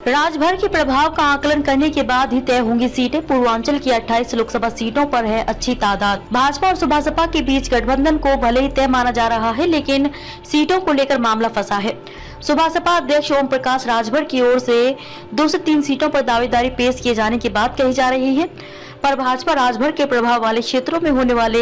राजभर के प्रभाव का आकलन करने के बाद ही तय होंगी सीटें। पूर्वांचल की 28 लोकसभा सीटों पर है अच्छी तादाद। भाजपा और सुभासपा के बीच गठबंधन को भले ही तय माना जा रहा है, लेकिन सीटों को लेकर मामला फंसा है। सुभासपा अध्यक्ष ओम प्रकाश राजभर की ओर से 2 से 3 सीटों पर दावेदारी पेश किए जाने की बात कही जा रही है, पर भाजपा राजभर के प्रभाव वाले क्षेत्रों में होने वाले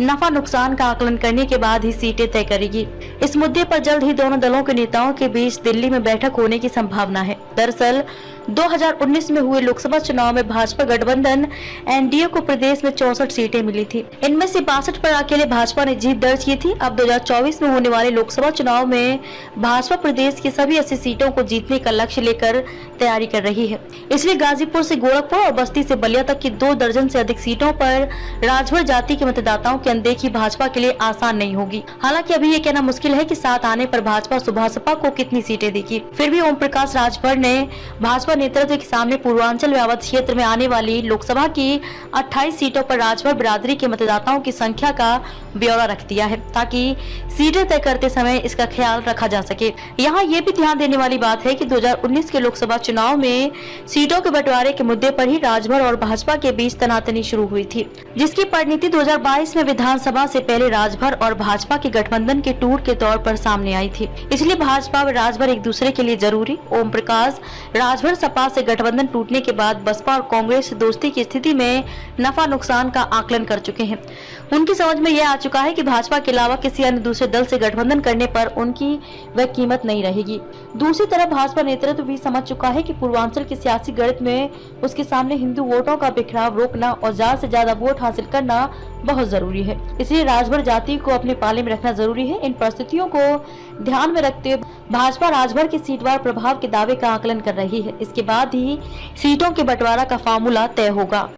नफा नुकसान का आकलन करने के बाद ही सीटें तय करेगी। इस मुद्दे पर जल्द ही दोनों दलों के नेताओं के बीच दिल्ली में बैठक होने की संभावना है। दरअसल 2019 में हुए लोकसभा चुनाव में भाजपा गठबंधन एनडीए को प्रदेश में 64 सीटें मिली थी। इनमें से 62 पर अकेले भाजपा ने जीत दर्ज की थी। अब 2024 में होने वाले लोकसभा चुनाव में भाजपा प्रदेश की सभी 80 सीटों को जीतने का लक्ष्य लेकर तैयारी कर रही है। इसलिए गाजीपुर से गोरखपुर और बस्ती से बलिया तक की 2 दर्जन से अधिक सीटों पर राजभर जाति के मतदाताओं की अनदेखी भाजपा के लिए आसान नहीं होगी। हालांकि अभी ये कहना मुश्किल है कि साथ आने पर भाजपा सुभासपा को कितनी सीटें देगी। फिर भी ओम प्रकाश राजभर ने भाजपा नेतृत्व के सामने पूर्वांचल व्यावत क्षेत्र में आने वाली लोकसभा की 28 सीटों पर राजभर बिरादरी के मतदाताओं की संख्या का ब्यौरा रख दिया है, ताकि सीटें तय करते समय इसका ख्याल रखा जा सके। यहाँ ये भी ध्यान देने वाली बात है कि 2019 के लोकसभा चुनाव में सीटों के बंटवारे के मुद्दे पर ही राजभर और भाजपा के बीच तनातनी शुरू हुई थी, जिसकी परिणति 2022 में विधानसभा से पहले राजभर और भाजपा के गठबंधन के टूट के तौर पर सामने आई थी। इसलिए भाजपा व राजभर एक दूसरे के लिए जरूरी। ओम प्रकाश राजभर सपा से गठबंधन टूटने के बाद बसपा और कांग्रेस से दोस्ती की स्थिति में नफा नुकसान का आकलन कर चुके हैं। उनकी समझ में यह आ चुका है कि भाजपा के अलावा किसी अन्य दूसरे दल से गठबंधन करने पर उनकी वह कीमत नहीं रहेगी। दूसरी तरफ भाजपा नेतृत्व भी समझ चुका है कि पूर्वांचल के सियासी गणित में उसके सामने हिंदू वोटों का बिखराव रोकना और ज्यादा से ज्यादा वोट हासिल करना बहुत जरूरी है। इसलिए राजभर जाति को अपने पाले में रखना जरूरी है। इन परिस्थितियों को ध्यान में रखते हुए भाजपा राजभर के सीटवार प्रभाव के दावे का आकलन कर रही है। इसके बाद ही सीटों के बंटवारा का फार्मूला तय होगा।